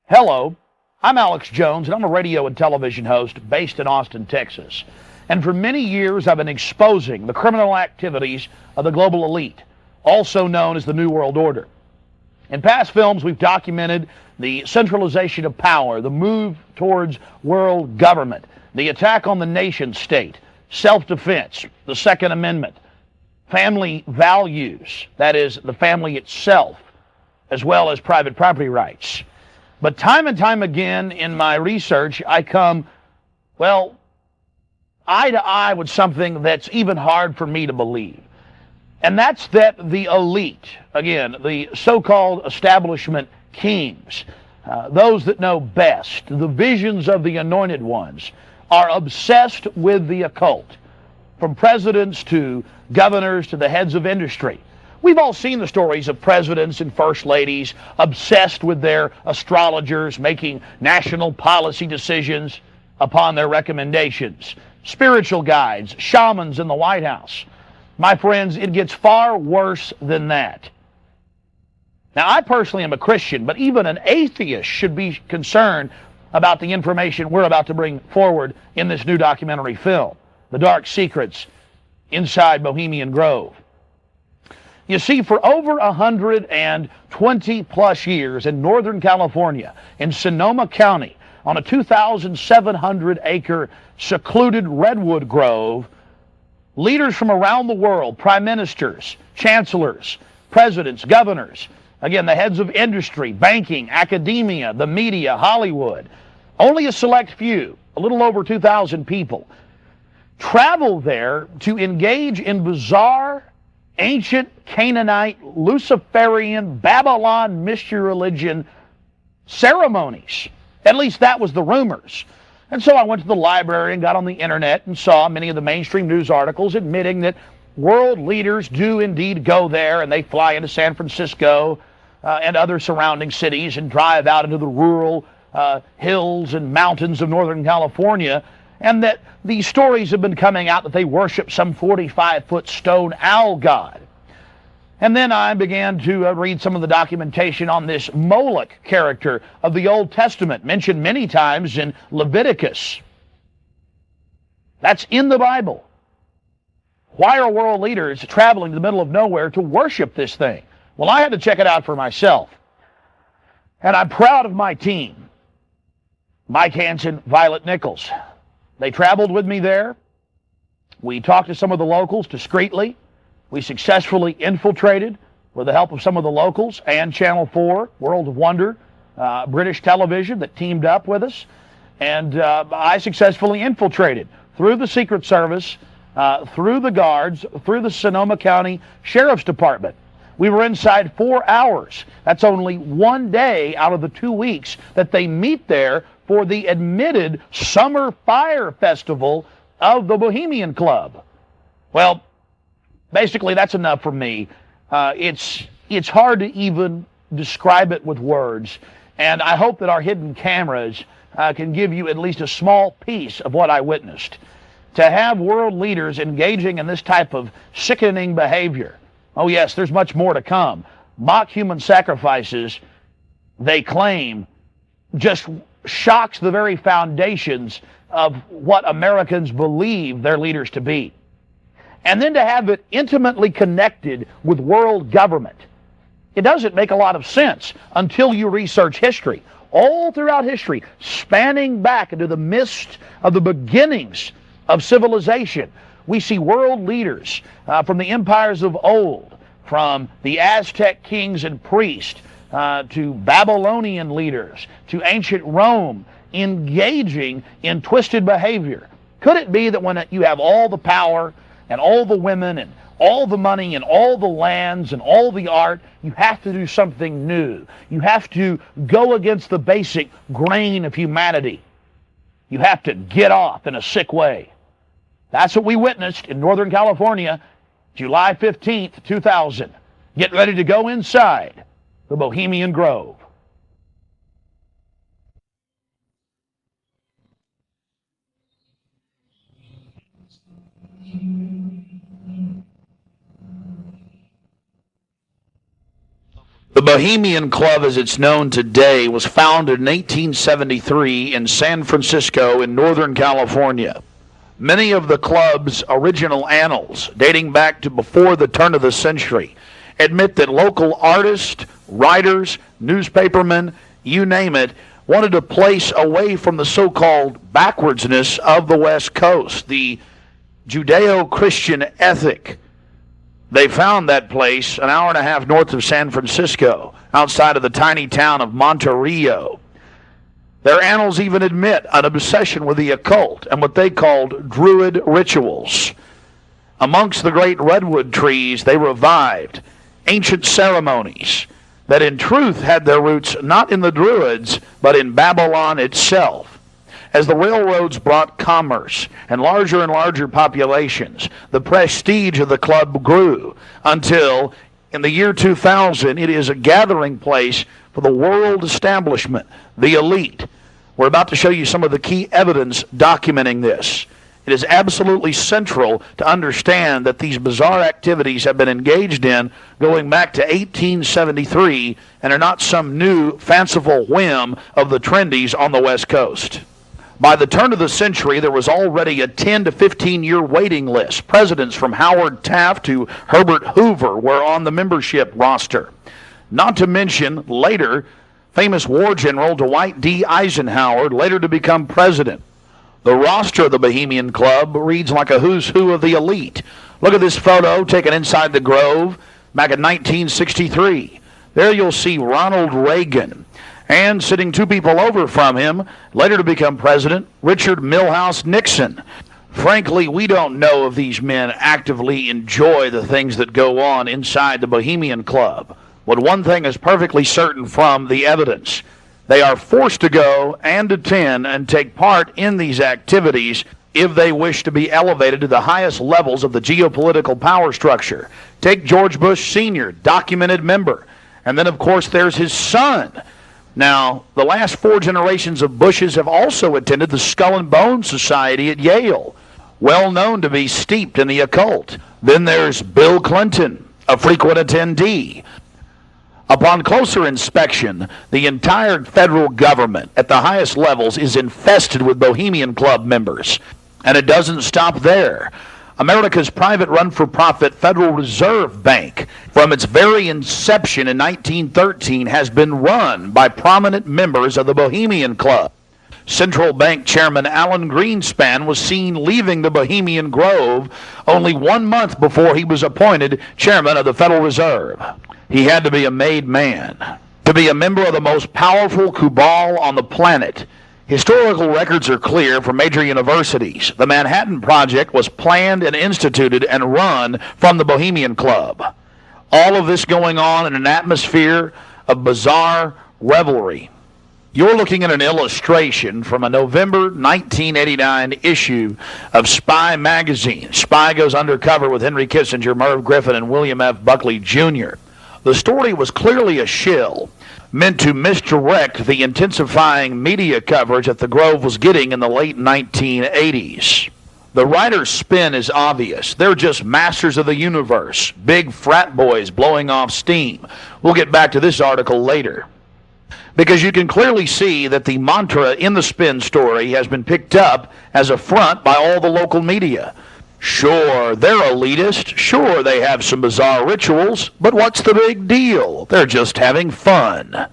Hello, I'm Alex Jones, and I'm a radio and television host based in Austin, Texas. And for many years, I've been exposing the criminal activities of the global elite, also known as the New World Order. In past films, we've documented the centralization of power, the move towards world government, the attack on the nation state, self-defense, the Second Amendment, family values, that is, the family itself, as well as private property rights. But time and time again in my research, I come, well, eye to eye with something that's even hard for me to believe. And that's that the elite, again, the so-called establishment kings, those that know best, the visions of the anointed ones, are obsessed with the occult, from presidents to governors to the heads of industry. We've all seen the stories of presidents and first ladies obsessed with their astrologers, making national policy decisions upon their recommendations. Spiritual guides, shamans in the White House. My friends, it gets far worse than that. Now, I personally am a Christian, but even an atheist should be concerned about the information we're about to bring forward in this new documentary film, The Dark Secrets Inside Bohemian Grove. You see, for over 120 plus years in Northern California, in Sonoma County, on a 2,700 acre secluded redwood grove, leaders from around the world, prime ministers, chancellors, presidents, governors, again, the heads of industry, banking, academia, the media, Hollywood, only a select few, a little over 2,000 people, travel there to engage in bizarre, ancient Canaanite, Luciferian, Babylon mystery religion ceremonies. At least that was the rumors. And so I went to the library and got on the internet and saw many of the mainstream news articles admitting that world leaders do indeed go there, and they fly into San Francisco and other surrounding cities and drive out into the rural hills and mountains of Northern California, and that these stories have been coming out that they worship some 45-foot stone owl god. And then I began to read some of the documentation on this Moloch character of the Old Testament, mentioned many times in Leviticus. That's in the Bible. Why are world leaders traveling to the middle of nowhere to worship this thing? Well, I had to check it out for myself. And I'm proud of my team. Mike Hansen, Violet Nichols. They traveled with me there. We talked to some of the locals discreetly. We successfully infiltrated, with the help of some of the locals and Channel 4, World of Wonder, British television that teamed up with us. And I successfully infiltrated through the Secret Service, through the guards, through the Sonoma County Sheriff's Department. We were inside 4 hours. That's only one day out of the 2 weeks that they meet there for the admitted Summer Fire Festival of the Bohemian Club. Well, basically that's enough for me. It's hard to even describe it with words, and I hope that our hidden cameras can give you at least a small piece of what I witnessed. To have world leaders engaging in this type of sickening behavior, oh yes, there's much more to come. Mock human sacrifices, they claim, just shocks the very foundations of what Americans believe their leaders to be. And then to have it intimately connected with world government. It doesn't make a lot of sense until you research history. All throughout history, spanning back into the mist of the beginnings of civilization, we see world leaders from the empires of old, from the Aztec kings and priests, to Babylonian leaders, to ancient Rome, engaging in twisted behavior. Could it be that when you have all the power and all the women and all the money and all the lands and all the art, you have to do something new? You have to go against the basic grain of humanity. You have to get off in a sick way. That's what we witnessed in Northern California, July 15th, 2000. Get ready to go inside the Bohemian Grove. The Bohemian Club, as it's known today, was founded in 1873 in San Francisco in Northern California. Many of the club's original annals, dating back to before the turn of the century, admit that local artists, writers, newspapermen, you name it, wanted a place away from the so-called backwardsness of the West Coast, the Judeo-Christian ethic. They found that place an hour and a half north of San Francisco, outside of the tiny town of Monterey. Their annals even admit an obsession with the occult and what they called druid rituals. Amongst the great redwood trees, they revived ancient ceremonies that in truth had their roots not in the Druids, but in Babylon itself. As the railroads brought commerce and larger populations, the prestige of the club grew until, in the year 2000, it is a gathering place for the world establishment, the elite. We're about to show you some of the key evidence documenting this. It is absolutely central to understand that these bizarre activities have been engaged in going back to 1873 and are not some new fanciful whim of the trendies on the West Coast. By the turn of the century, there was already a 10 to 15-year waiting list. Presidents from Howard Taft to Herbert Hoover were on the membership roster. Not to mention, later, famous war general Dwight D. Eisenhower, later to become president. The roster of the Bohemian Club reads like a who's who of the elite. Look at this photo taken inside the Grove back in 1963. There you'll see Ronald Reagan, and sitting two people over from him, later to become president, Richard Milhous Nixon. Frankly, we don't know if these men actively enjoy the things that go on inside the Bohemian Club. But one thing is perfectly certain from the evidence. They are forced to go and attend and take part in these activities if they wish to be elevated to the highest levels of the geopolitical power structure. Take George Bush Sr., documented member. And then, of course, there's his son. Now, the last 4 generations of Bushes have also attended the Skull and Bones Society at Yale, well known to be steeped in the occult. Then there's Bill Clinton, a frequent attendee. Upon closer inspection, the entire federal government at the highest levels is infested with Bohemian Club members. And it doesn't stop there. America's private run-for-profit Federal Reserve Bank, from its very inception in 1913, has been run by prominent members of the Bohemian Club. Central Bank Chairman Alan Greenspan was seen leaving the Bohemian Grove only 1 month before he was appointed chairman of the Federal Reserve. He had to be a made man, to be a member of the most powerful cabal on the planet. Historical records are clear from major universities. The Manhattan Project was planned and instituted and run from the Bohemian Club. All of this going on in an atmosphere of bizarre revelry. You're looking at an illustration from a November 1989 issue of Spy magazine. Spy goes undercover with Henry Kissinger, Merv Griffin, and William F. Buckley Jr. The story was clearly a shill, meant to misdirect the intensifying media coverage that the Grove was getting in the late 1980s. The writer's spin is obvious. They're just masters of the universe, big frat boys blowing off steam. We'll get back to this article later. Because you can clearly see that the mantra in the spin story has been picked up as a front by all the local media. Sure, they're elitist. Sure, they have some bizarre rituals. But what's the big deal? They're just having fun.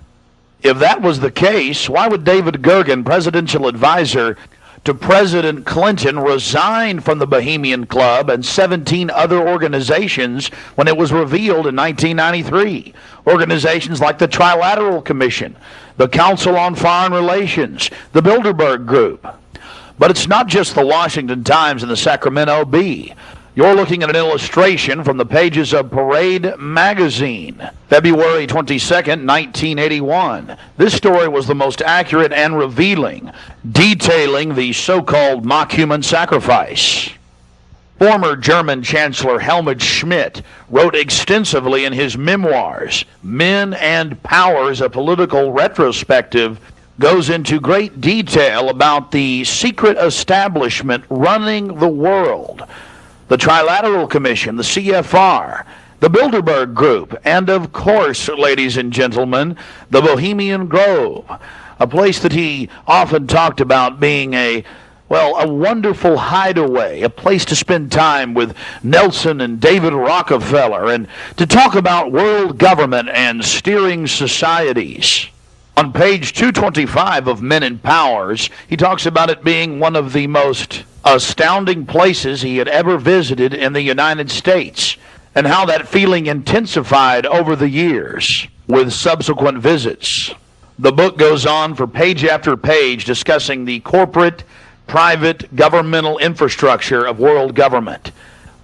If that was the case, why would David Gergen, presidential advisor to President Clinton, resign from the Bohemian Club and 17 other organizations when it was revealed in 1993? Organizations like the Trilateral Commission, the Council on Foreign Relations, the Bilderberg Group. But it's not just the Washington Times and the Sacramento Bee. You're looking at an illustration from the pages of Parade magazine, February 22nd, 1981. This story was the most accurate and revealing, detailing the so-called mock-human sacrifice. Former German Chancellor Helmut Schmidt wrote extensively in his memoirs, Men and Powers, a Political Retrospective, goes into great detail about the secret establishment running the world. The Trilateral Commission, the CFR, the Bilderberg Group, and of course, ladies and gentlemen, the Bohemian Grove, a place that he often talked about being a wonderful hideaway, a place to spend time with Nelson and David Rockefeller, and to talk about world government and steering societies. On page 225 of Men and Powers, he talks about it being one of the most astounding places he had ever visited in the United States, and how that feeling intensified over the years with subsequent visits. The book goes on for page after page discussing the corporate, private, governmental infrastructure of world government.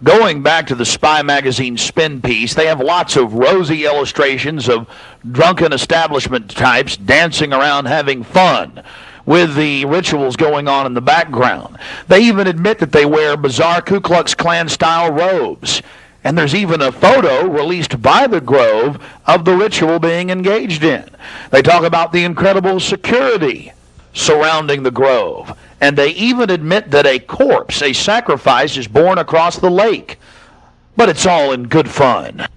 Going back to the Spy magazine spin piece, they have lots of rosy illustrations of drunken establishment types dancing around having fun, with the rituals going on in the background. They even admit that they wear bizarre Ku Klux Klan-style robes. And there's even a photo released by the Grove of the ritual being engaged in. They talk about the incredible security surrounding the Grove. And they even admit that a corpse, a sacrifice, is born across the lake. But it's all in good fun.